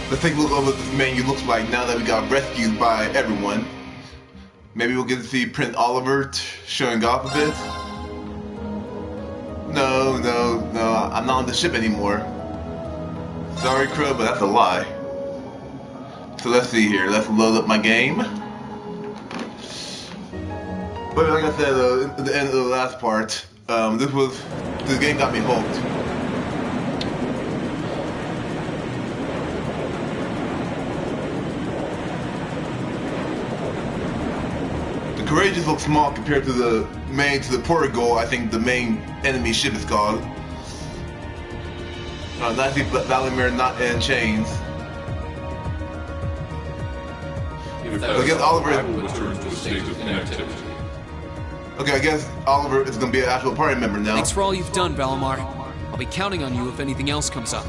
Let's take a look over what this menu looks like now that we got rescued by everyone. Maybe we'll get to see Prince Oliver showing off a bit. No, I'm not on the ship anymore. Sorry, Crow, but that's a lie. So let's see here. Let's load up my game. But like I said, at the end of the last part, this game got me hooked. The Courageous looks small compared to the Portugal. I think the main enemy ship is called. Nice to see Valimir not in chains. I guess Oliver return to a state of inactivity. Okay, I guess Oliver is going to be an actual party member now. Thanks for all you've done, Valimar. I'll be counting on you if anything else comes up.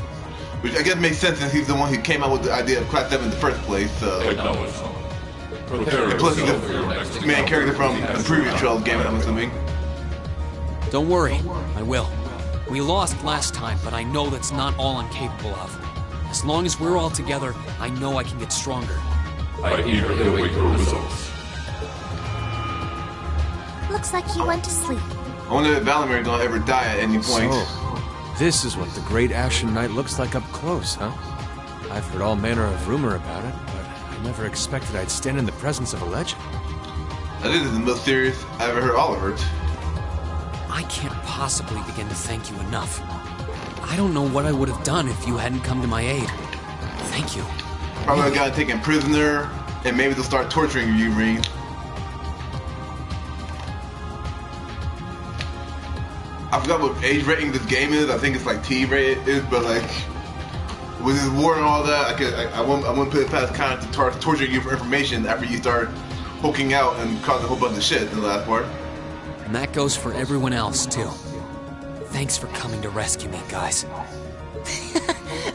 Which I guess makes sense since he's the one who came up with the idea of Class 7 in the first place, so... And plus he's the main character from the previous Trails game, I'm assuming. Don't worry, I will. We lost last time, but I know that's not all I'm capable of. As long as we're all together, I know I can get stronger. I eagerly await your results. Looks like he went to sleep. I wonder if Valimir is going to ever die at any point. So, this is what the Great Ashen Knight looks like up close, huh? I've heard all manner of rumor about it, but I never expected I'd stand in the presence of a legend. I think this is the most serious I've ever heard Oliver. I can't possibly begin to thank you enough. I don't know what I would have done if you hadn't come to my aid. Thank you. Probably got taken prisoner, and maybe they'll start torturing you, Rean. I forgot what age rating this game is. I think it's like T rated is, but like with this war and all that, I won't put it past kind of to start torturing you for information after you start poking out and causing a whole bunch of shit in the last part. And that goes for everyone else too. Thanks for coming to rescue me, guys.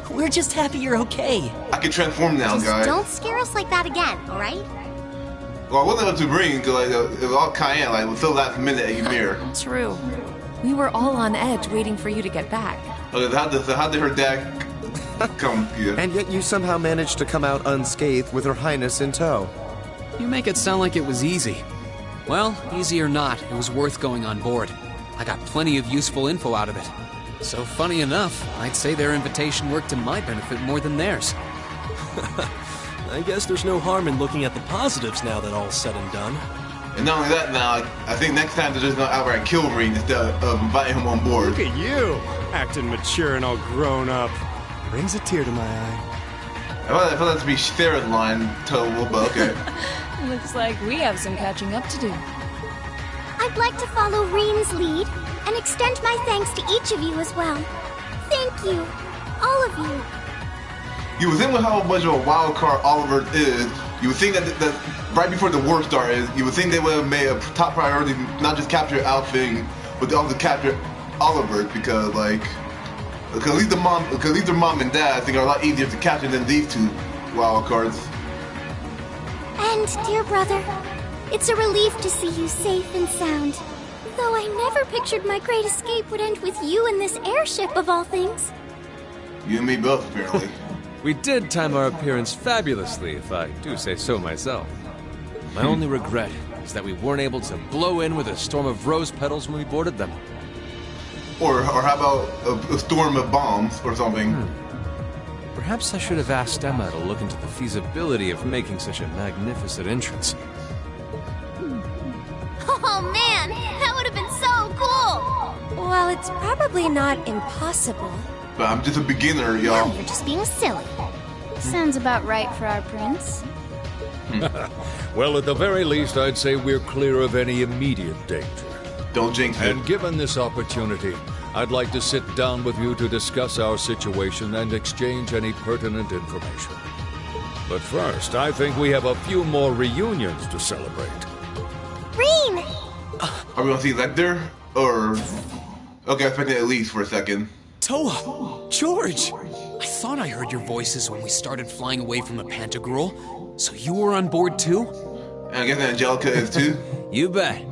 We're just happy you're okay. I can transform now, Just guys. don't scare us like that again, alright? Well, I wasn't up to bring because like, it was all Cayenne, like until last minute at Ymir. True. We were all on edge waiting for you to get back. Okay, so how did her dad come here? And yet you somehow managed to come out unscathed with Her Highness in tow. You make it sound like it was easy. Well, easy or not, it was worth going on board. I got plenty of useful info out of it. So funny enough, I'd say their invitation worked to my benefit more than theirs. I guess there's no harm in looking at the positives now that all's said and done. And not only that now, I think next time they're just gonna outright kill Rean instead of inviting him on board. Look at you, acting mature and all grown up. Brings a tear to my eye. I felt that to be Sarah's line, total, but okay. Looks like we have some catching up to do. I'd like to follow Rean's lead and extend my thanks to each of you as well. Thank you, all of you. You would think with how much of a wild card Oliver is, you would think that right before the war started, you would think they would have made a top priority not just capture Alfing, but also capture Oliver because at least their mom and dad I think are a lot easier to capture than these two wild cards. And dear brother, it's a relief to see you safe and sound. Though I never pictured my great escape would end with you in this airship of all things. You and me both, apparently. We did time our appearance fabulously, if I do say so myself. My only regret is that we weren't able to blow in with a storm of rose petals when we boarded them. Or how about a storm of bombs or something? Perhaps I should have asked Emma to look into the feasibility of making such a magnificent entrance. Oh man, that would have been so cool! Well, it's probably not impossible. But I'm just a beginner, y'all. You're just being silly. Sounds about right for our prince. Well, at the very least, I'd say we're clear of any immediate danger. Don't jinx it. And given this opportunity, I'd like to sit down with you to discuss our situation and exchange any pertinent information. But first, I think we have a few more reunions to celebrate. Rean! Are we gonna see Lecter? Or... Okay, I expected at least for a second. Toa! George! I thought I heard your voices when we started flying away from the Pantagruel. So you were on board too? And I guess Angelica is too? You bet.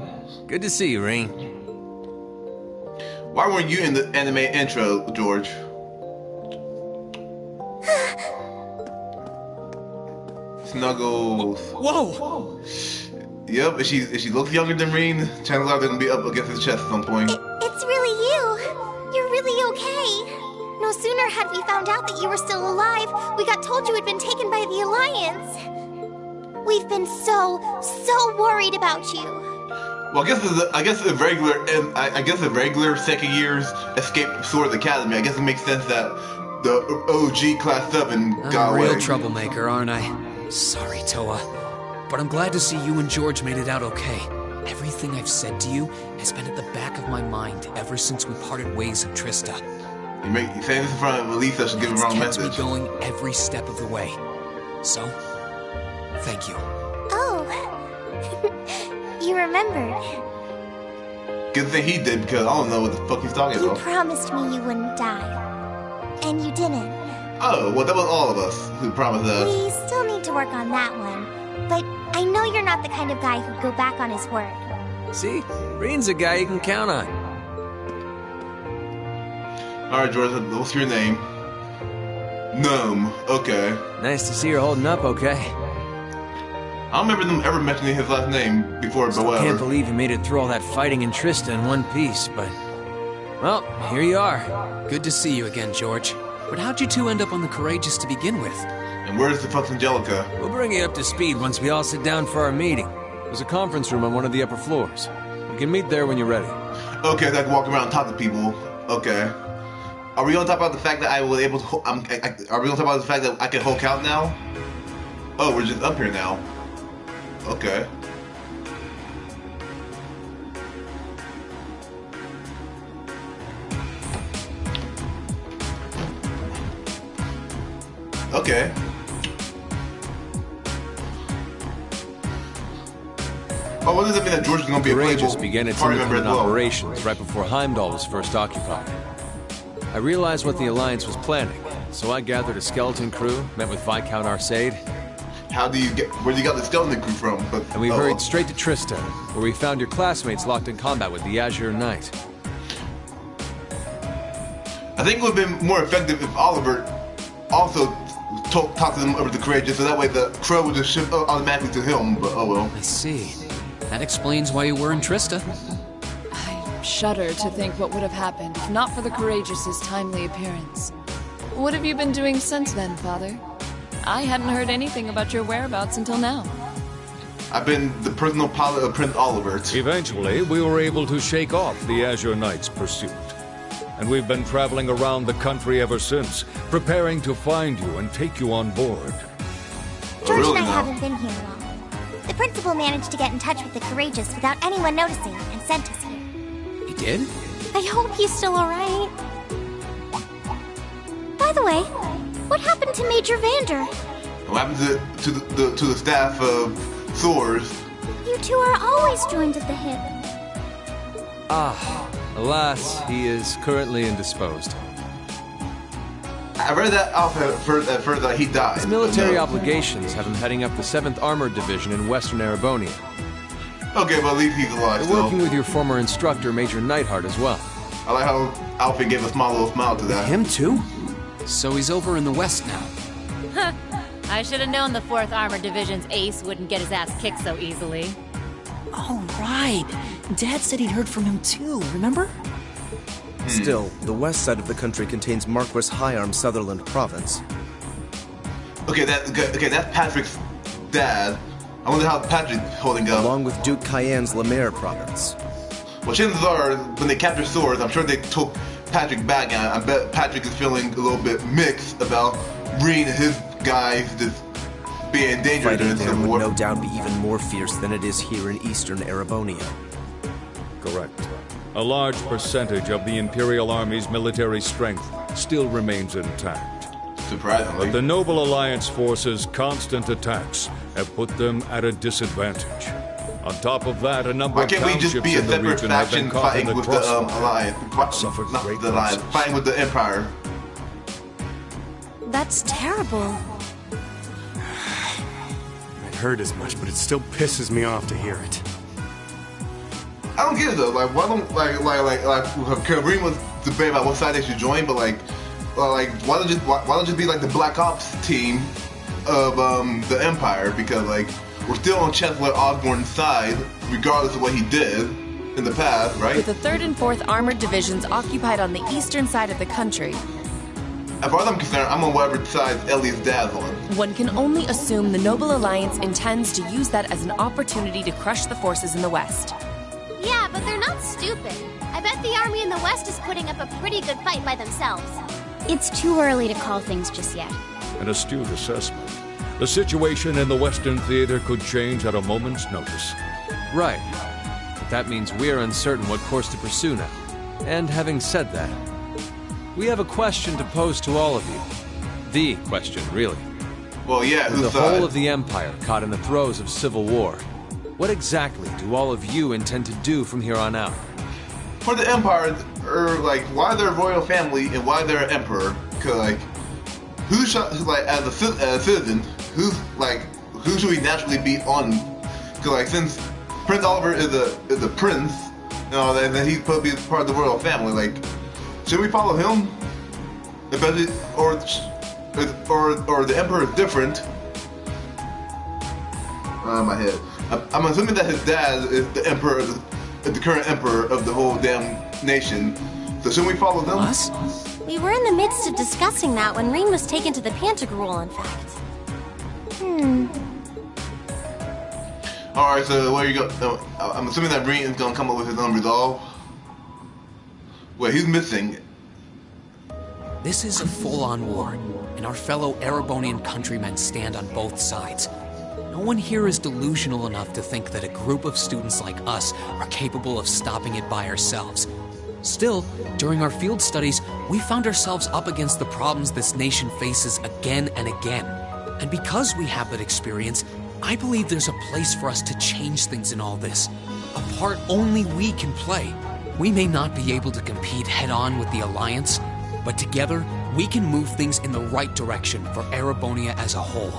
Good to see you, Rain. Why weren't you in the anime intro, George? Snuggles. Whoa! Yep, if she looks younger than Reen, chances are they're gonna be up against his chest at some point. It's really you. You're really okay. No sooner had we found out that you were still alive, we got told you had been taken by the Alliance. We've been so worried about you. Well, I guess a regular second year's escape Swords Academy. I guess it makes sense that the OG Class 7 got I'm a away. real troublemaker, aren't I? Sorry, Toa. But I'm glad to see you and George made it out okay. Everything I've said to you has been at the back of my mind ever since we parted ways in Trista. You saying this in front of Elisa should give a wrong It's kept message. me going every step of the way. So, thank you. Oh. You remembered. Good thing he did, because I don't know what the fuck he's talking You about. promised me you wouldn't die. And you didn't. Oh, well, that was all of us who promised that. We still need to work on that one. But I know you're not the kind of guy who'd go back on his word. See? Reen's a guy you can count on. Alright, George, what's your name? Gnome. Okay. Nice to see you're holding up okay. I don't remember them ever mentioning his last name before, but Still whatever. can't believe you made it through all that fighting in Trista in one piece, but... Well, here you are. Good to see you again, George. But how'd you two end up on the Courageous to begin with? And where's the fuck Angelica? We'll bring you up to speed once we all sit down for our meeting. There's a conference room on one of the upper floors. We can meet there when you're ready. Okay, so I can walk around and talk to people. Okay. Are we gonna talk about the fact that I was able to? Are we gonna talk about the fact that I can Hulk out now? Oh, we're just up here now. Okay. Okay. Oh, what does it mean that George is going to be a Courageous playable began its party member as independent well? operations right before Heimdall was first occupied. I realized what the Alliance was planning, so I gathered a skeleton crew, met with Viscount Arcade, Where do you got the skeleton crew from? But, and we hurried straight to Trista, where we found your classmates locked in combat with the Azure Knight. I think it would have been more effective if Oliver also talked to them over the Courageous, so that way the crow would just shift automatically to him, but oh well. I see. That explains why you were in Trista. I shudder to think what would have happened if not for the Courageous's timely appearance. What have you been doing since then, Father? I hadn't heard anything about your whereabouts until now. I've been the personal pilot of Prince Oliver. Eventually, we were able to shake off the Azure Knight's pursuit. And we've been traveling around the country ever since, preparing to find you and take you on board. George really and I now? haven't been here long. The principal managed to get in touch with the Courageous without anyone noticing and sent us here. You did? I hope he's still alright. By the way, what happened to Major Vander? What happened to the staff of Swords? You two are always joined at the hip. Alas, he is currently indisposed. I read that off at first that he died. His military but no. obligations have him heading up the 7th Armored Division in Western Erebonia. Okay, but at least he's alive They're still. working with your former instructor, Major Neidhart, as well. I like how Alfie gave a small little smile to that. Him too? So he's over in the West now. I should have known the 4th Armored Division's ace wouldn't get his ass kicked so easily. Oh, right. Dad said he'd heard from him too, remember? Still, the west side of the country contains Marquis Higharm Sutherland Province. Okay, that's Patrick's dad. I wonder how Patrick's holding up. Along with Duke Cayenne's Lemaire Province. Well, chances are, when they capture Swords, I'm sure they took Patrick back, and I bet Patrick is feeling a little bit mixed about Reen and his guys just being in danger during Fighting the there Civil would War. no doubt be even more fierce than it is here in eastern Erebonia. Correct. A large percentage of the Imperial Army's military strength still remains intact. Surprisingly. But the Noble Alliance forces' constant attacks have put them at a disadvantage. On top of that, a number Why of can't we townships just be a in the separate region have been faction caught in fighting the with the crossfire. Alliance? Suffered Not great the Alliance, losses. fighting with the Empire. That's terrible. I'd heard as much, but it still pisses me off to hear it. I don't get it though. Like, why don't Kareem was debating about what side they should join, but why don't just be like the Black Ops team the Empire, because like we're still on Chancellor Osborne's side, regardless of what he did in the past, right? With the 3rd and 4th Armored Divisions occupied on the eastern side of the country, as far as I'm concerned, I'm on whatever side Ellie's dad's on. one can only assume the Noble Alliance intends to use that as an opportunity to crush the forces in the West. Yeah, but they're not stupid. I bet the army in the West is putting up a pretty good fight by themselves. It's too early to call things just yet. An astute assessment. The situation in the Western Theater could change at a moment's notice. Right. But that means we're uncertain what course to pursue now. And having said that, we have a question to pose to all of you. The question, really. Well, yeah, With the whole of the Empire caught in the throes of civil war, what exactly do all of you intend to do from here on out? For the Empire, like, why they're a royal family and why they're an emperor? Cause like, who should, like, as a citizen, who should we naturally be on? Cause like, since Prince Oliver is a prince, you know, and then he's supposed to be part of the royal family. Like, should we follow him? Especially, or the emperor is different. My head. I'm assuming that his dad is the emperor, the current emperor of the whole damn nation. So shouldn't we follow them? Us? We were in the midst of discussing that when Rean was taken to the Pantagruel, in fact. Alright, so where you go? I'm assuming that Rean is gonna come up with his own resolve. Wait, he's missing. This is a full-on war, and our fellow Erebonian countrymen stand on both sides. No one here is delusional enough to think that a group of students like us are capable of stopping it by ourselves. Still, during our field studies, we found ourselves up against the problems this nation faces again and again. And because we have that experience, I believe there's a place for us to change things in all this. A part only we can play. We may not be able to compete head-on with the Alliance, but together, we can move things in the right direction for Erebonia as a whole.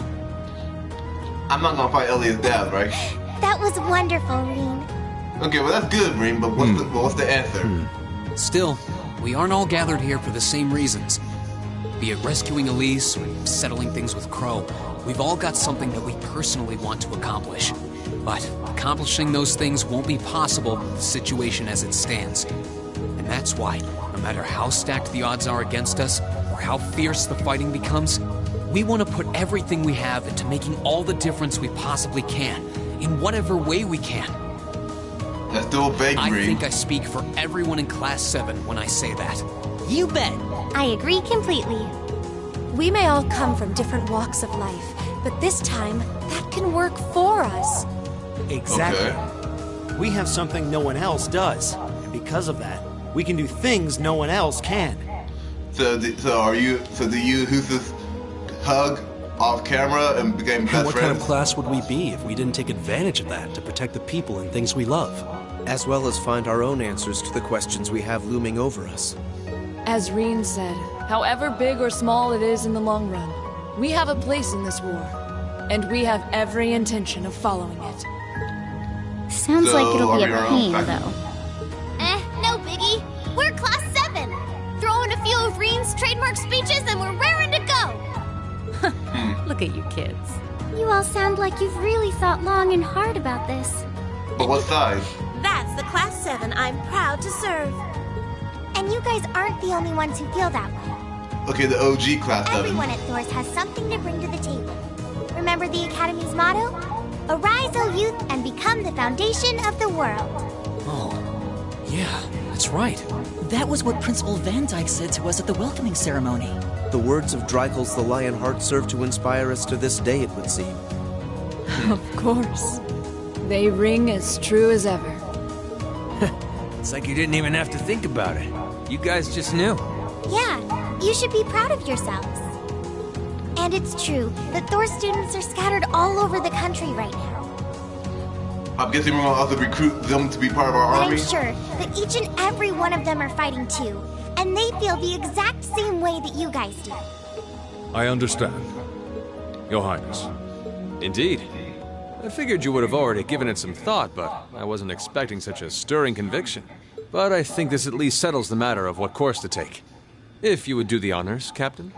I'm not gonna fight Ellie's dad, right? That was wonderful, Rean. Okay, well that's good, Rean, but what's the answer? Still, we aren't all gathered here for the same reasons. Be it rescuing Elise or settling things with Crow, we've all got something that we personally want to accomplish. But accomplishing those things won't be possible with the situation as it stands. And that's why, no matter how stacked the odds are against us, or how fierce the fighting becomes, we want to put everything we have into making all the difference we possibly can, in whatever way we can. That's still vague, I think I speak for everyone in Class 7 when I say that. You bet. I agree completely. We may all come from different walks of life, but this time, that can work for us. Exactly. Okay. We have something no one else does, and because of that, we can do things no one else can. So do you who's this hug off camera and became best What friends? kind of class would we be if we didn't take advantage of that to protect the people and things we love? As well as find our own answers to the questions we have looming over us. As Rean said, however big or small it is in the long run, we have a place in this war, and we have every intention of following it. Sounds like it'll be a pain, own though. No biggie. We're Class 7. Throw in a few of Rean's trademark speeches and we're raring to go. Look at you kids. You all sound like you've really thought long and hard about this. But what side? That's the Class 7 I'm proud to serve. And you guys aren't the only ones who feel that way. Okay, the OG Class 7. Everyone at Thor's has something to bring to the table. Remember the Academy's motto? Arise, O youth, and become the foundation of the world. Oh, yeah, that's right. That was what Principal Van Dyke said to us at the welcoming ceremony. The words of Drycles the Lionheart serve to inspire us to this day, it would seem. Of course. They ring as true as ever. It's like you didn't even have to think about it. You guys just knew. Yeah, you should be proud of yourselves. And it's true that Thor students are scattered all over the country right now. I'm guessing we're gonna also recruit them to be part of our But army. I'm sure that each and every one of them are fighting too, and they feel the exact same way that you guys do. I understand. Your Highness. Indeed. I figured you would have already given it some thought, but I wasn't expecting such a stirring conviction. But I think this at least settles the matter of what course to take. If you would do the honors, Captain.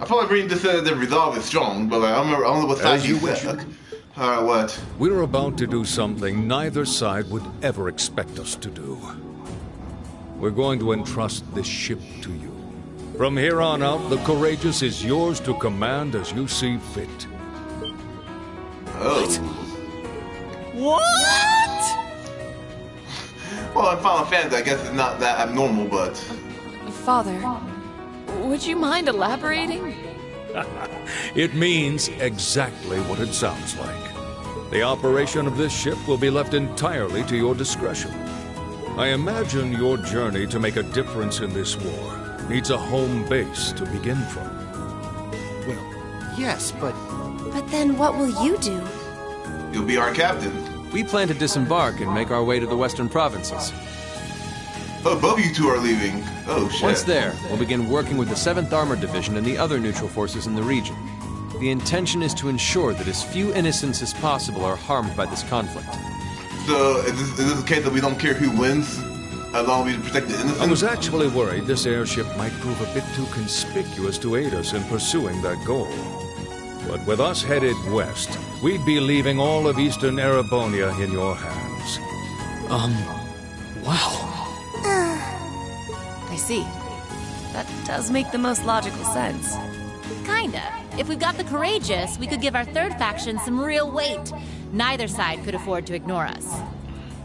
I feel like reading this said the resolve is strong, but like, I don't know what side you said. Alright, what? We're about to do something neither side would ever expect us to do. We're going to entrust this ship to you. From here on out, the Courageous is yours to command as you see fit. Oh. What? Well, in Final Fantasy, I guess it's not that abnormal, but... Father, would you mind elaborating? It means exactly what it sounds like. The operation of this ship will be left entirely to your discretion. I imagine your journey to make a difference in this war needs a home base to begin from. Well, yes, but... But then what will you do? You'll be our captain. We plan to disembark and make our way to the western provinces. Oh, both of you two are leaving. Oh, shit. Once there, we'll begin working with the 7th Armored Division and the other neutral forces in the region. The intention is to ensure that as few innocents as possible are harmed by this conflict. So, is this a case that we don't care who wins, as long as we protect the innocents? I was actually worried this airship might prove a bit too conspicuous to aid us in pursuing that goal. But with us headed west, we'd be leaving all of Eastern Erebonia in your hands. Wow. I see. That does make the most logical sense. Kinda. If we've got the Courageous, we could give our third faction some real weight. Neither side could afford to ignore us.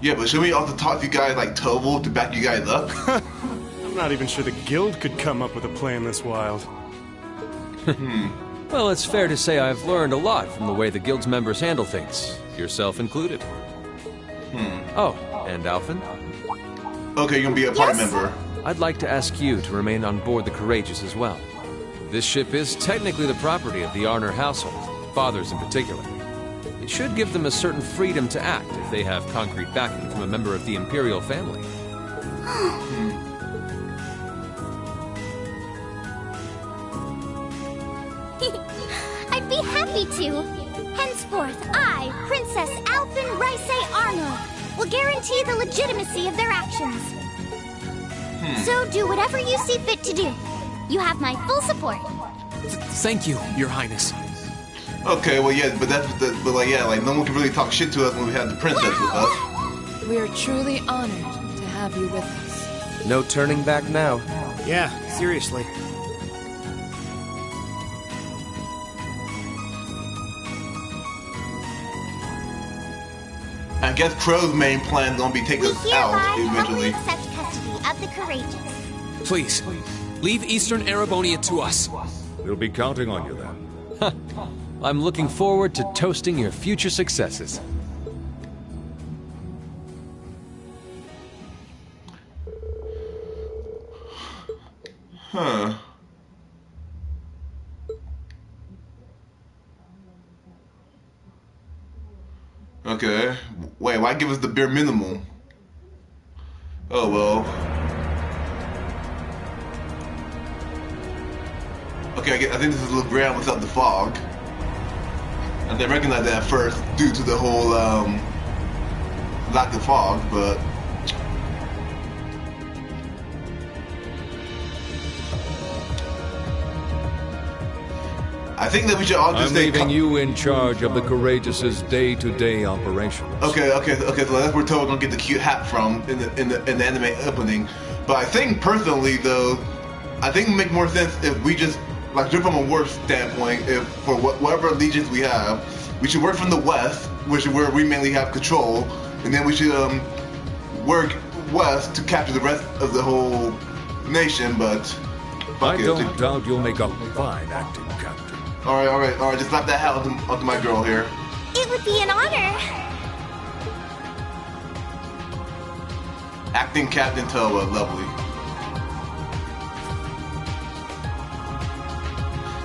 Yeah, but should we also talk to you guys like Toval to back you guys up? I'm not even sure the guild could come up with a plan this wild. Well, it's fair to say I've learned a lot from the way the guild's members handle things, yourself included. Oh, and Alphen? Okay, you're gonna be a party member. I'd like to ask you to remain on board the Courageous as well. This ship is technically the property of the Arner household, fathers in particular. It should give them a certain freedom to act if they have concrete backing from a member of the Imperial family. I'd be happy to. Henceforth, I, Princess Alphen Ryse Arno, will guarantee the legitimacy of their actions. So do whatever you see fit to do. You have my full support. Thank you, Your Highness. Okay, well, yeah, but like, no one can really talk shit to us when we have the princess with us. We are truly honored to have you with us. No turning back now. Yeah, seriously. I guess Crow's main plan is gonna be take us out eventually. Accept custody of the Courageous. Please, leave Eastern Erebonia to us. We'll be counting on you then. I'm looking forward to toasting your future successes. Huh. Okay. Wait, why give us the bare minimum? Oh well. Okay, I think this is a little ground without the fog. I didn't recognize that at first due to the whole lack of fog, but I think that we should all just I'm leaving you in charge of the Courageous's day-to-day operations. Okay, so that's where we're told we're gonna get the cute hat from in the anime opening. But I think personally though, I think it would make more sense if we just like from a war standpoint, if for whatever allegiance we have, we should work from the west, which is where we mainly have control, and then we should work west to capture the rest of the whole nation. But I don't doubt you'll make a fine acting captain. All right. Just slap that hat onto my girl here. It would be an honor. Acting Captain Towa, lovely.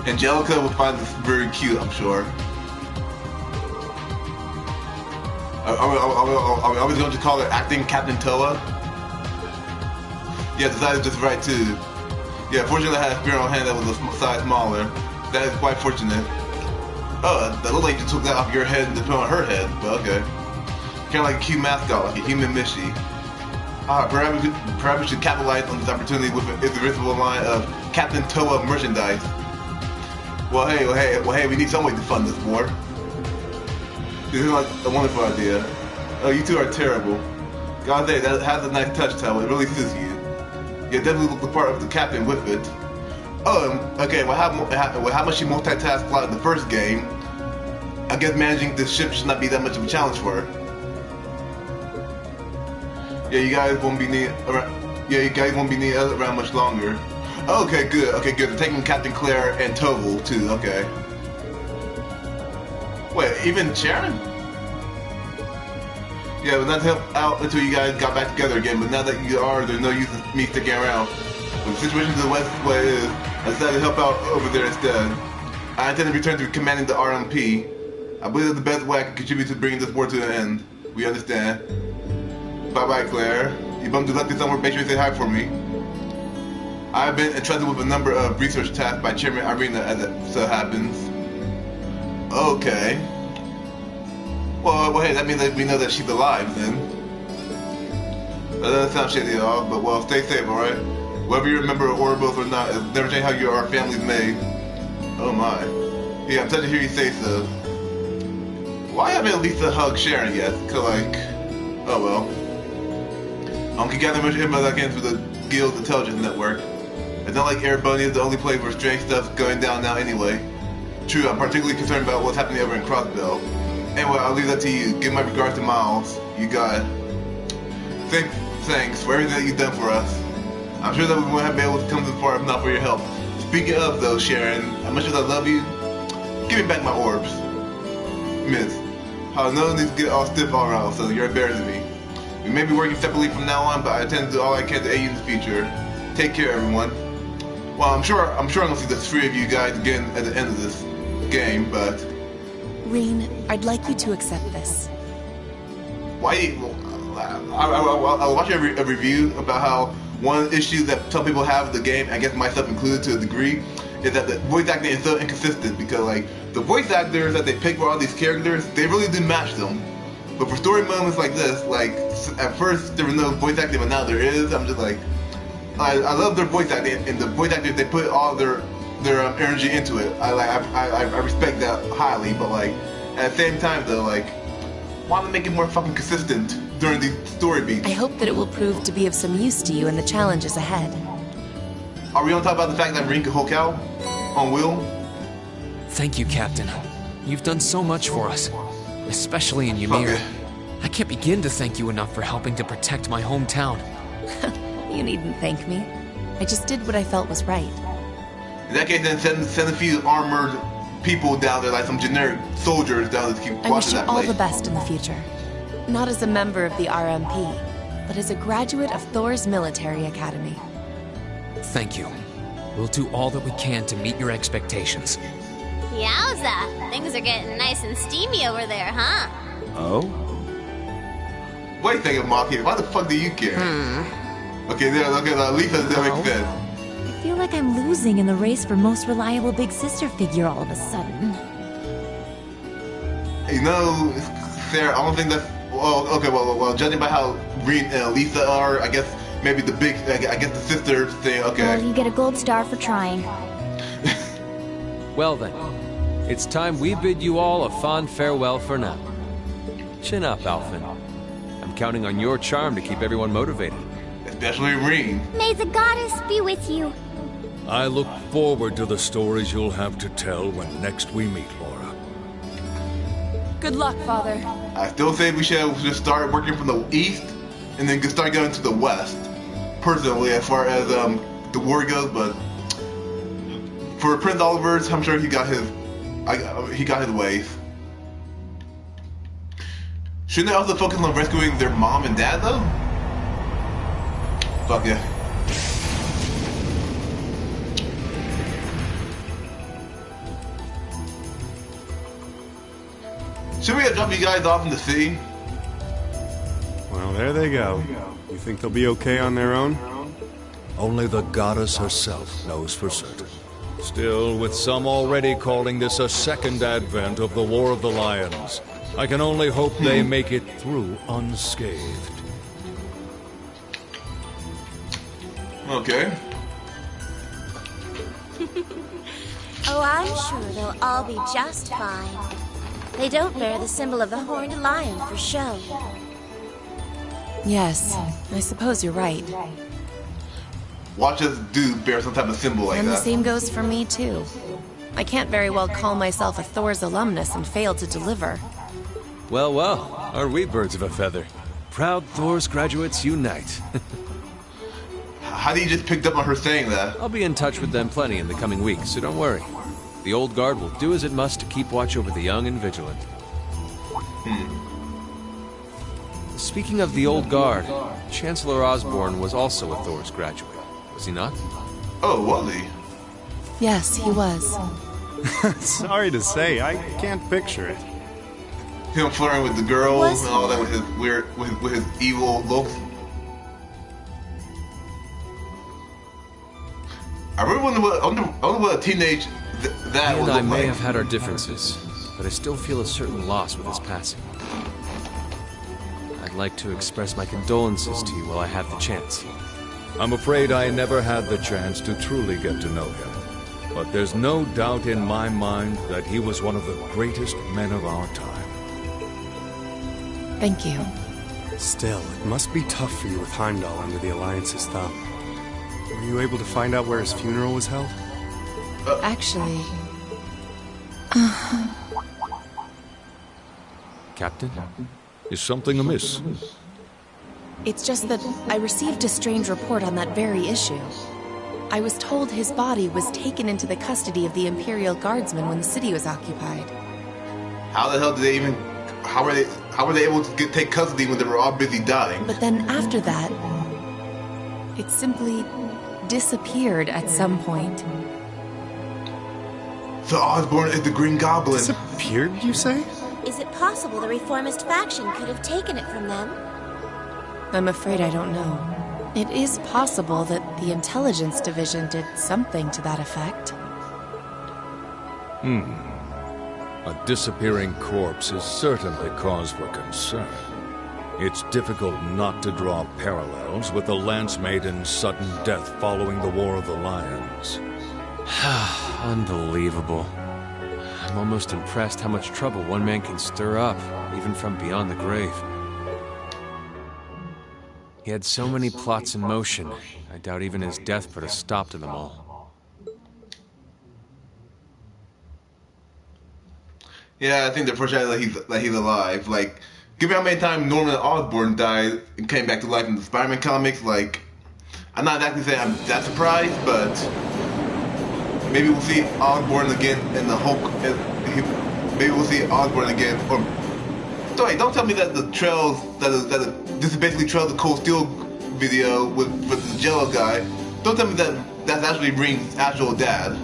Angelica will find this very cute, I'm sure. Are we going to call her Acting Captain Towa? Yeah, the size is just right too. Yeah, fortunately I had a spear on hand that was a size smaller. That is quite fortunate. Oh, that looked like you took that off your head and put on her head, but okay. Kind of like a cute mascot, like a human Mishy. Perhaps we should capitalize on this opportunity with an irresistible line of Captain Towa merchandise. Well, hey, we need some way to fund this war. This is like a wonderful idea. Oh, you two are terrible. God dang, that has a nice touch, Tao. It really suits you. You definitely look the part of the captain with it. Oh, okay, well, how much she multitasked a lot in the first game, I guess managing this ship should not be that much of a challenge for her. Yeah, you guys won't be needing around much longer. Okay, good. They're taking Captain Claire and Toval too. Okay. Wait, even Sharon? Yeah, but not to help out until you guys got back together again. But now that you are, there's no use in me sticking around. With the situation to the west way it is, I decided to help out over there instead. I intend to return to commanding the RMP. I believe that's the best way I can contribute to bringing this war to an end. We understand. Bye-bye, Claire. You bumped into Lucky somewhere, make sure you say hi for me. I have been entrusted with a number of research tasks by Chairman Irina, as it so happens. Okay. Well, hey, that means that we know that she's alive, then. That doesn't sound shady at all, but well, stay safe, alright? Whether you're a member of Ouroboros or not, it's never changed how our family's made. Oh my. Yeah, I'm sad to hear you say so. Why haven't Lisa hugged Sharon yet? Cause like, oh well. I'm gonna gather much info as I can through the Guild's intelligence network. It's not like Air Bunny is the only place where strange stuff's going down now anyway. True, I'm particularly concerned about what's happening over in Crossbell. Anyway, I'll leave that to you. Give my regards to Miles. You got it. Thanks for everything that you've done for us. I'm sure that we wouldn't have been able to come this far if not for your help. Speaking of though, Sharon, as much as I love you, give me back my orbs. Miss, I know these get all stiff all around, so you're embarrassing me. We may be working separately from now on, but I intend to do all I can to aid you in the future. Take care, everyone. Well, I'm sure I'm gonna see the three of you guys again at the end of this game, but Reen, I'd like you to accept this. why? I watched a review about how one issue that some people have with the game, I guess myself included to a degree, is that the voice acting is so inconsistent because like the voice actors that they pick for all these characters, they really do match them. But for story moments like this, like at first there was no voice acting, but now there is. I'm just like, I love their voice acting, and the voice actors, they put all their energy into it. I respect that highly, but like at the same time though, like why not make it more fucking consistent during these story beats? I hope that it will prove to be of some use to you in the challenges ahead. Are we gonna talk about the fact that Reen can Hulk out on Will? Thank you, Captain. You've done so much for us, especially in Ymir. I can't begin to thank you enough for helping to protect my hometown. You needn't thank me. I just did what I felt was right. In that case, then send a few armored people down there, like some generic soldiers down there to keep I wish watching you that all place. the best in the future. Not as a member of the RMP, but as a graduate of Thor's military academy. Thank you. We'll do all that we can to meet your expectations. Yowza! Things are getting nice and steamy over there, huh? Oh? Wait a second, Maki. Why the fuck do you care? Okay, at least that makes sense. I feel like I'm losing in the race for most reliable big sister figure all of a sudden. You know, Sarah, I don't think that's... Well, okay, well, judging by how Reen and Lisa are, I guess maybe the big... I guess the sister thing, okay. Well, you get a gold star for trying. Well then, it's time we bid you all a fond farewell for now. Chin up, Alphen. I'm counting on your charm to keep everyone motivated. Especially Reen. May the goddess be with you. I look forward to the stories you'll have to tell when next we meet, Laura. Good luck, Father. I still say we should just start working from the east and then start going to the west. Personally, as far as the war goes, but for Prince Oliver's, I'm sure he got his ways. Shouldn't they also focus on rescuing their mom and dad though? Fuck yeah. Should we have dropped you guys off in the sea? Well, there they go. You think they'll be okay on their own? Only the goddess herself knows for certain. Still, with some already calling this a second advent of the War of the Lions, I can only hope they make it through unscathed. Okay. Oh, I'm sure they'll all be just fine. They don't bear the symbol of the horned lion for show. Yes, I suppose you're right. Watch us do bear some type of symbol like And the that. same goes for me, too. I can't very well call myself a Thor's alumnus and fail to deliver. Well, well, are we birds of a feather? Proud Thor's graduates unite. How do you just picked up on her saying that? I'll be in touch with them plenty in the coming weeks, so don't worry. The old guard will do as it must to keep watch over the young and vigilant. Speaking of the old guard, Chancellor Osborne was also a Thor's graduate, was he not? Oh, was he? Yes, he was. Sorry to say, I can't picture it. Him flirting with the girls and all that with his weird, with his evil looks. I really wonder what a teenage that He would and I look may like. have had our differences, but I still feel a certain loss with his passing. I'd like to express my condolences to you while I have the chance. I'm afraid I never had the chance to truly get to know him. But there's no doubt in my mind that he was one of the greatest men of our time. Thank you. Still, it must be tough for you with Heimdall under the Alliance's thumb. Were you able to find out where his funeral was held? Actually... Captain? Is something amiss? It's just that I received a strange report on that very issue. I was told his body was taken into the custody of the Imperial Guardsmen when the city was occupied. How the hell did they even? How were they able to take custody when they were all busy dying? But then after that, it simply disappeared at some point. So Osborne is the Green Goblin. Disappeared, you say? Is it possible the reformist faction could have taken it from them? I'm afraid I don't know. It is possible that the Intelligence Division did something to that effect. A disappearing corpse is certainly cause for concern. It's difficult not to draw parallels with the Lance Maiden's sudden death following the War of the Lions. Unbelievable. I'm almost impressed how much trouble one man can stir up, even from beyond the grave. He had so many plots in motion, I doubt even his death put a stop to them all. Yeah, I think they're foreshadowing that he's alive. Like, given how many times Norman Osborn died and came back to life in the Spider-Man comics, like, I'm not exactly saying I'm that surprised, but maybe we'll see Osborn again in the Hulk. Maybe we'll see Osborn again. Or sorry, don't tell me that the trails this is basically Trails of Cold Steel video with the Jello guy. Don't tell me that that's actually Ring's actual dad.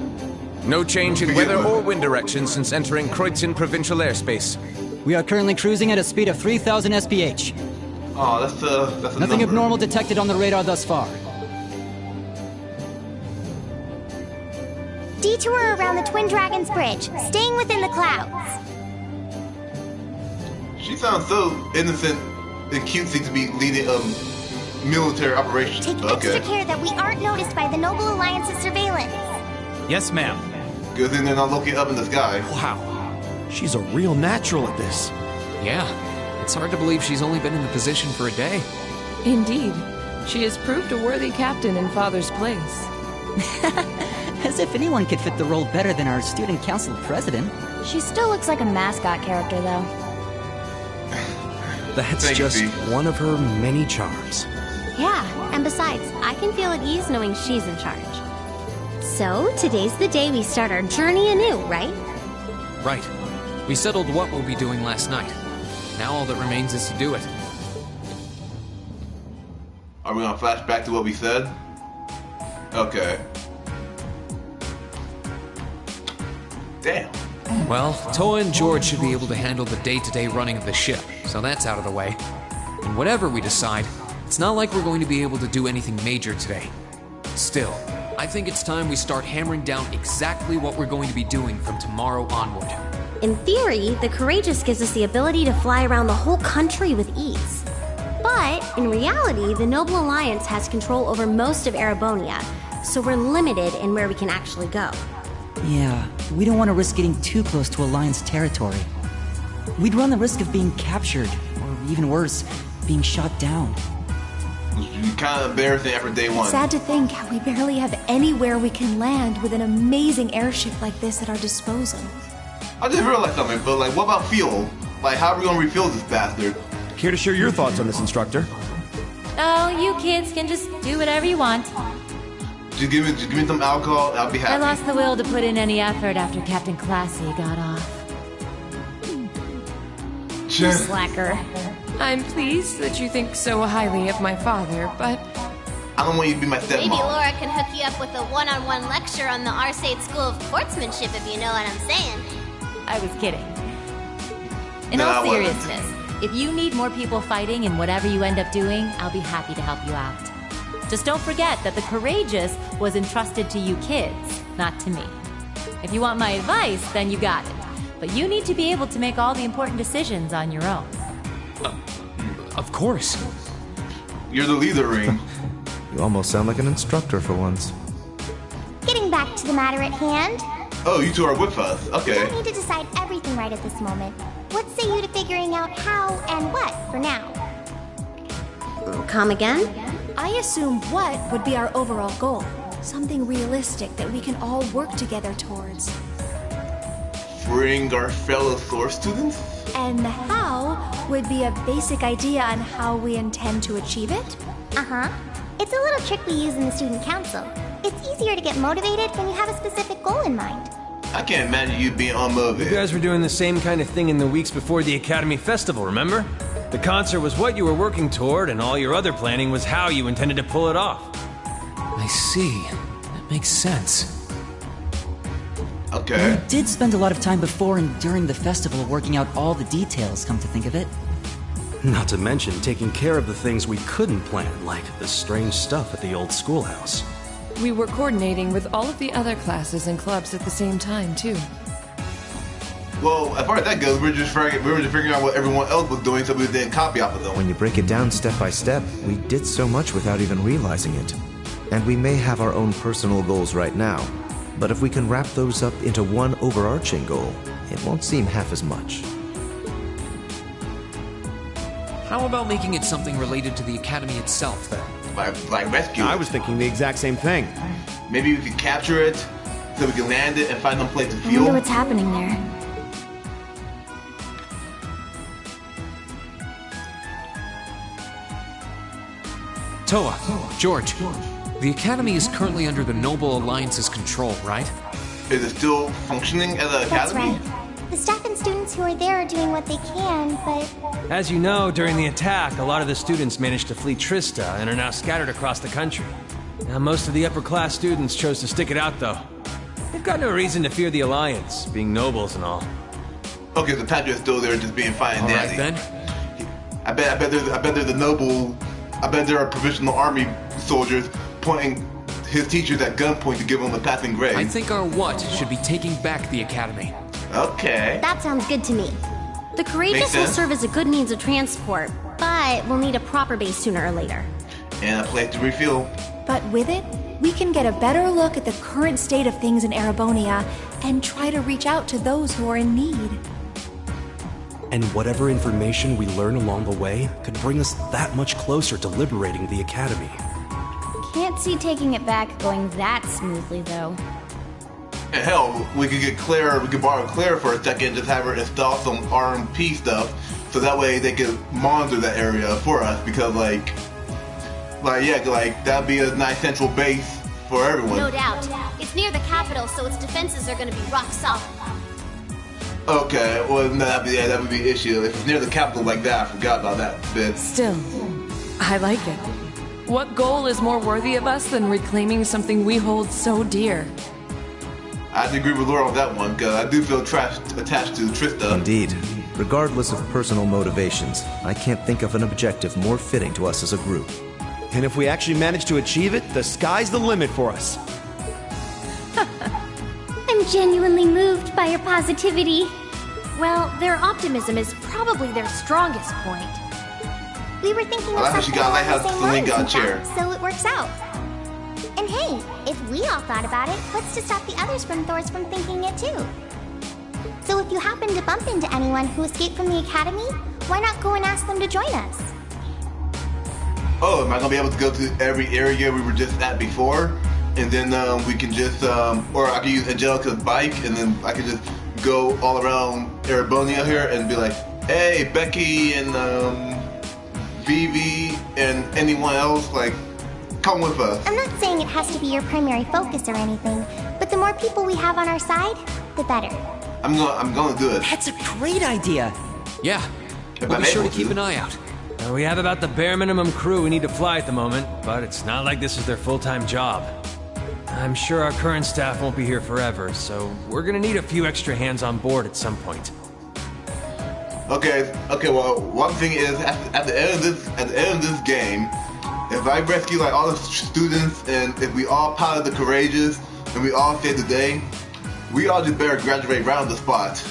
No change in weather or wind direction since entering Kreutzen provincial airspace. We are currently cruising at a speed of 3,000 SPH. Oh, that's a Nothing number. abnormal detected on the radar thus far. Detour around the Twin Dragons Bridge, staying within the clouds. She sounds so innocent and cutesy to be leading military operations. Take extra care that we aren't noticed by the Noble Alliance's surveillance. Yes, ma'am. Good thing they're not looking up in the sky. Wow. She's a real natural at this. Yeah, it's hard to believe she's only been in the position for a day. Indeed. She has proved a worthy captain in Father's place. As if anyone could fit the role better than our student council president. She still looks like a mascot character, though. That's just one of her many charms. Yeah, and besides, I can feel at ease knowing she's in charge. So, today's the day we start our journey anew, right? Right. We settled what we'll be doing last night. Now all that remains is to do it. Are we gonna flash back to what we said? Okay. Damn. Well, Toa and George should be able to handle the day-to-day running of the ship, so that's out of the way. And whatever we decide, it's not like we're going to be able to do anything major today. Still, I think it's time we start hammering down exactly what we're going to be doing from tomorrow onward. In theory, the Courageous gives us the ability to fly around the whole country with ease. But, in reality, the Noble Alliance has control over most of Erebonia, so we're limited in where we can actually go. Yeah, we don't want to risk getting too close to Alliance territory. We'd run the risk of being captured, or even worse, being shot down. Kind of embarrassing after day one. Sad to think how we barely have anywhere we can land with an amazing airship like this at our disposal. I just realized something, but like, what about fuel? Like, how are we gonna refuel this bastard? Care to share your thoughts on this, instructor? Oh, you kids can just do whatever you want. Just give me some alcohol, I'll be happy. I lost the will to put in any effort after Captain Classy got off. Sure. Slacker. I'm pleased that you think so highly of my father, but... I don't want you to be my stepmom. Maybe Laura can hook you up with a one-on-one lecture on the Arcade School of Sportsmanship, if you know what I'm saying. I was kidding. In all seriousness, if you need more people fighting in whatever you end up doing, I'll be happy to help you out. Just don't forget that the Courageous was entrusted to you kids, not to me. If you want my advice, then you got it. But you need to be able to make all the important decisions on your own. Of course. You're the leader, Ring. You almost sound like an instructor for once. Getting back to the matter at hand. Oh, you two are with us. Okay. We don't need to decide everything right at this moment. What say you to figuring out how and what for now? Come again? I assume what would be our overall goal. Something realistic that we can all work together towards. Freeing our fellow Source students? And the how would be a basic idea on how we intend to achieve it? Uh-huh. It's a little trick we use in the student council. It's easier to get motivated when you have a specific goal in mind. I can't imagine you being unmotivated. You guys were doing the same kind of thing in the weeks before the Academy Festival, remember? The concert was what you were working toward, and all your other planning was how you intended to pull it off. I see. That makes sense. Okay. We did spend a lot of time before and during the festival working out all the details, come to think of it. Not to mention taking care of the things we couldn't plan, like the strange stuff at the old schoolhouse. We were coordinating with all of the other classes and clubs at the same time, too. Well, as far as that goes, we were just figuring out what everyone else was doing so we didn't copy off of them. When you break it down step by step, we did so much without even realizing it. And we may have our own personal goals right now, but if we can wrap those up into one overarching goal, it won't seem half as much. How about making it something related to the Academy itself, then? Like rescue. I was thinking the exact same thing. Maybe we could capture it, so we can land it and find some place to I fuel. wonder what's happening there. Toa, George, the Academy is currently under the Noble Alliance's control, right? Is it still functioning as an That's academy? right. The staff and students who are there are doing what they can, but... As you know, during the attack, a lot of the students managed to flee Trista and are now scattered across the country. Now, most of the upper-class students chose to stick it out, though. They've got no reason to fear the Alliance, being nobles and all. Okay, the Patriot's still there just being fine and All right, dandy. then. I bet there's a noble... I bet there are provisional army soldiers pointing his teachers at gunpoint to give them a passing grade. I think our what should be taking back the Academy. Okay. That sounds good to me. The Courageous Makes will sense. serve as a good means of transport, but we'll need a proper base sooner or later. And a place to refuel. But with it, we can get a better look at the current state of things in Erebonia and try to reach out to those who are in need. And whatever information we learn along the way could bring us that much closer to liberating the Academy. Can't see taking it back going that smoothly, though. And hell, we could get Claire, we could borrow Claire for a second, just have her install some RMP stuff, so that way they could monitor that area for us, because that'd be a nice central base for everyone. No doubt. It's near the capital, so its defenses are gonna be rock solid. Okay, well, no, that would be an issue. If it's near the capital like that, I forgot about that bit. Still, I like it. What goal is more worthy of us than reclaiming something we hold so dear? I have to agree with Laura on that one, because I do feel attached to Trista. Indeed. Regardless of personal motivations, I can't think of an objective more fitting to us as a group. And if we actually manage to achieve it, the sky's the limit for us. I'm genuinely moved by your positivity. Well, their optimism is probably their strongest point. We were thinking I of like how she something got- I like along how the same Celine lines, got a in chair. fact, so it works out. And hey, if we all thought about it, what's to stop the others from thinking it too? So if you happen to bump into anyone who escaped from the academy, why not go and ask them to join us? Oh, am I gonna be able to go to every area we were just at before? And then we can just, or I can use Angelica's bike, and then I can just go all around Erebonia here and be like, hey, Becky and Vivi and anyone else, like, come with us. I'm not saying it has to be your primary focus or anything, but the more people we have on our side, the better. I'm gonna do it. That's a great idea. Yeah, we'll be sure to keep an eye out. We have about the bare minimum crew we need to fly at the moment, but it's not like this is their full-time job. I'm sure our current staff won't be here forever, so we're gonna need a few extra hands on board at some point. Okay. Well, one thing is at the end of this game, if I rescue like all the students and if we all pilot the Courageous and we all save the day, we all just better graduate right on the spot.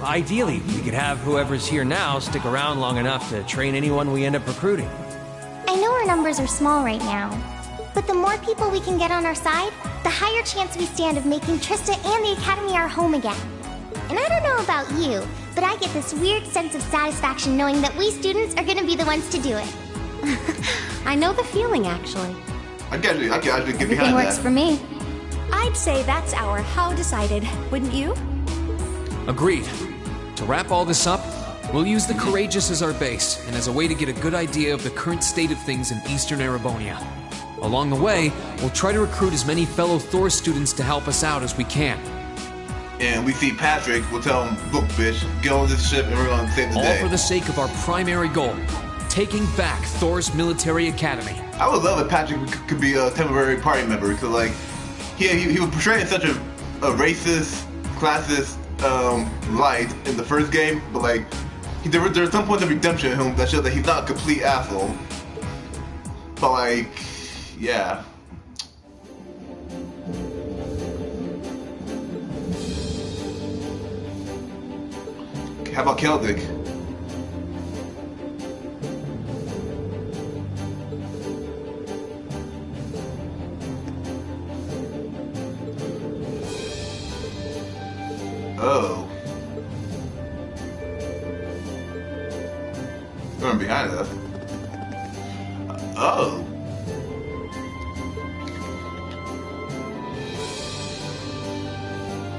Ideally, we could have whoever's here now stick around long enough to train anyone we end up recruiting. I know our numbers are small right now, but the more people we can get on our side, the higher chance we stand of making Trista and the Academy our home again. And I don't know about you, but I get this weird sense of satisfaction knowing that we students are going to be the ones to do it. I know the feeling, actually. I can actually get Everything behind that. works for me. I'd say that's our how decided, wouldn't you? Agreed. To wrap all this up, we'll use the Courageous as our base, and as a way to get a good idea of the current state of things in Eastern Erebonia. Along the way, we'll try to recruit as many fellow Thor students to help us out as we can. And we see Patrick, we'll tell him, look bitch, get on this ship and we're gonna save the day. All for the sake of our primary goal, taking back Thor's military academy. I would love if Patrick could be a temporary party member, because like, he was portraying such a racist, classist light in the first game, but like, there are some points of redemption in him that show that he's not a complete asshole. But like, yeah. How about Celtic? Oh. Going behind us. Oh.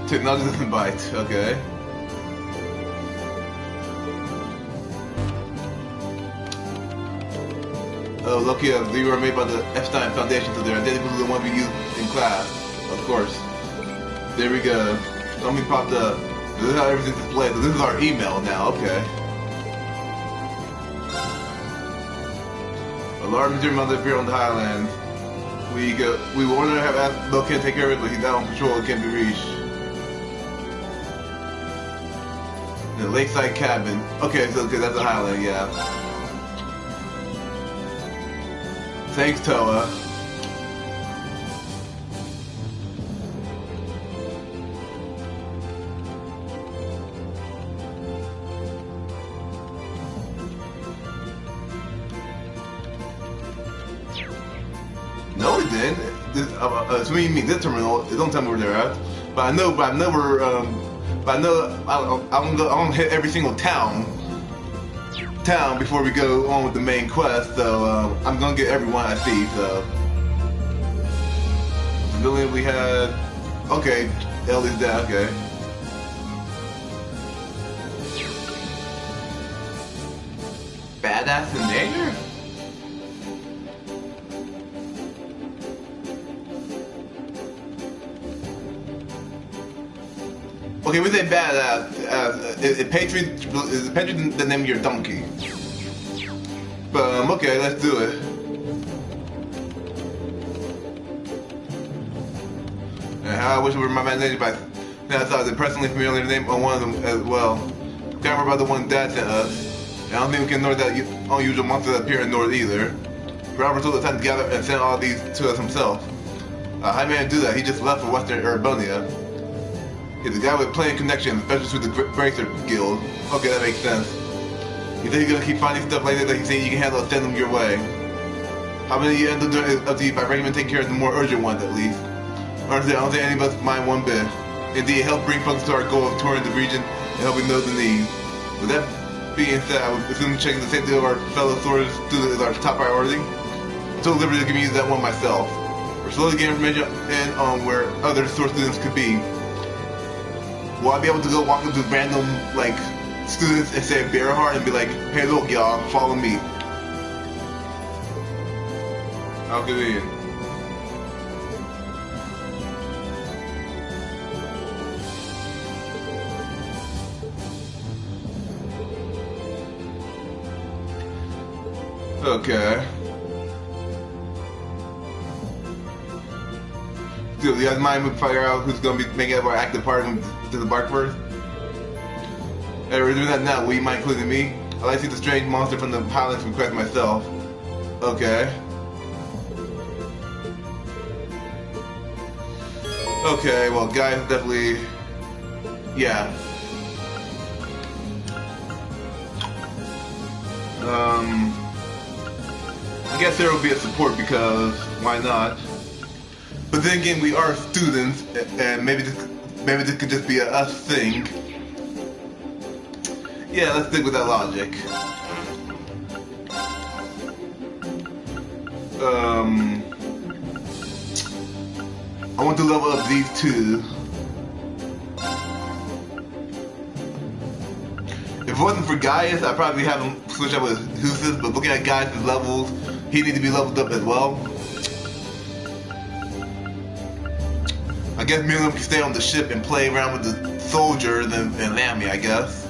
Technology doesn't bite. Okay. Oh, look here. They were made by the Epstein Foundation, so they're identical to the one we used in class. Of course. There we go. Something popped up. This is how everything's displayed. So this is our email now. Okay. A large material must appear on the Highlands. We will order to have asked Lil Ken take care of it, but he's out on patrol and can't be reached. In the lakeside cabin. Okay, so that's a Highland, yeah. Thanks, Toa. No, it didn't. Assuming you mean this terminal, it don't tell me where they're at. But I know we're, I want to hit every single town before we go on with the main quest. So I'm gonna get everyone I see. So the building we had. Okay, Ellie's dead. Okay. Badass in danger? Okay, we say badass. Is Patriot the name of your donkey? But okay, let's do it. And how I wish it were my name, but now I saw the personally familiar name on one of them as well. Can't remember about the one Dad sent us. And I don't think we can ignore that unusual monster that appear in North either. Robert took the time to gather and send all these to us himself. How did he do that? He just left for Western Erebonia. He's a guy with playing connections, especially through the Bracer Guild. Okay, that makes sense. He said he's gonna keep finding stuff like that he thinks you can handle and send them your way. How many you end up doing by recommend taking care of the more urgent ones at least? Honestly, I don't think any of us mind one bit. Indeed, help bring focus to our goal of touring the region and helping those in need. With that being said, I would assume checking the safety of our fellow Sword students is our top priority. I'm so liberty to give you that one myself. We're slowly getting information in on where other Sword students could be. Will I be able to go walk up to random, like, students and say Bearheart and be like, hey look y'all, follow me. How convenient. Okay. Dude, you guys mind if we figure out who's gonna be making up our active part to the bark first? Hey, we're doing that now. Will you mind including me? I'd like to see the strange monster from the pilot's request myself. Okay. Okay, well, guys, definitely. Yeah. I guess there will be a support because why not? But then again, we are students, and maybe this could just be a us thing. Yeah, let's stick with that logic. I want to level up these two. If it wasn't for Gaius, I'd probably have him switch up with Husis, but looking at Gaius' levels, he needs to be leveled up as well. I guess me and him can stay on the ship and play around with the soldiers and Lammy, I guess.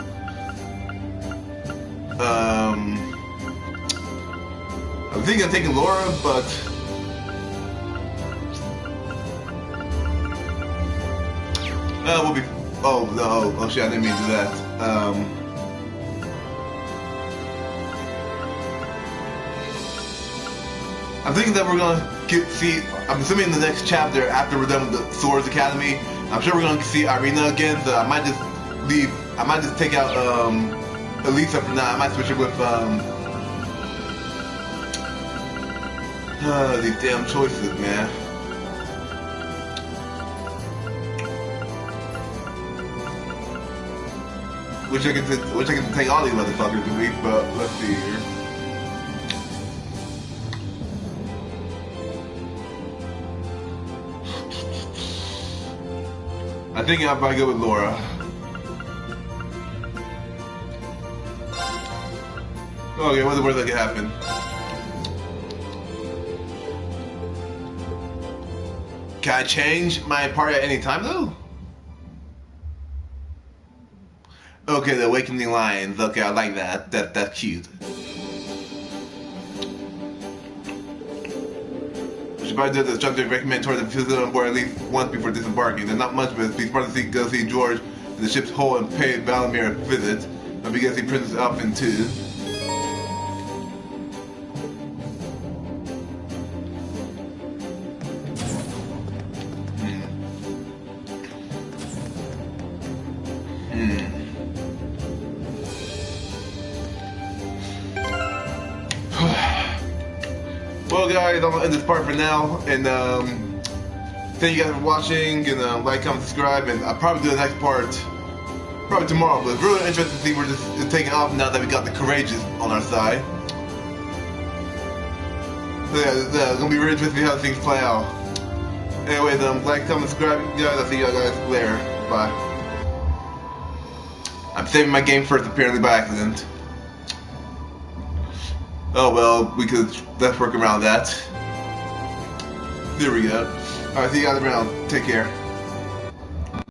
I'm thinking of taking Laura, but we'll be. Oh no! Oh shit! I didn't mean to do that. I'm thinking that we're gonna see. I'm assuming in the next chapter, after we're done with the Swords Academy, I'm sure we're gonna see Irina again. So I might just leave. I might just take out Elisa for now. I might switch it with these damn choices, man. Wish I could take all these motherfuckers to me, but let's see here. I think I'll probably go with Laura. Okay, what's the worst that could happen? Can I change my party at any time though? Okay, the Awakening Lions. Okay, I like that. That's cute. We should probably do the instructor recommend towards the visit on board at least once before disembarking. There's not much, but it'd be smart to go see George in the ship's hull and pay Valamir a visit. And we get to see Princess Alphen too. Well guys, I'm gonna end this part for now, and thank you guys for watching, and like, comment, subscribe, and I'll probably do the next part probably tomorrow, but it's really interesting to see we're just taking off now that we got the Courageous on our side. So yeah, it's gonna be really interesting to see how things play out. Anyways, like, comment, subscribe, guys. I'll see you guys later. Bye. I'm saving my game first, apparently by accident. Oh well, let's work around that. There we go. Alright, see you guys around. Take care.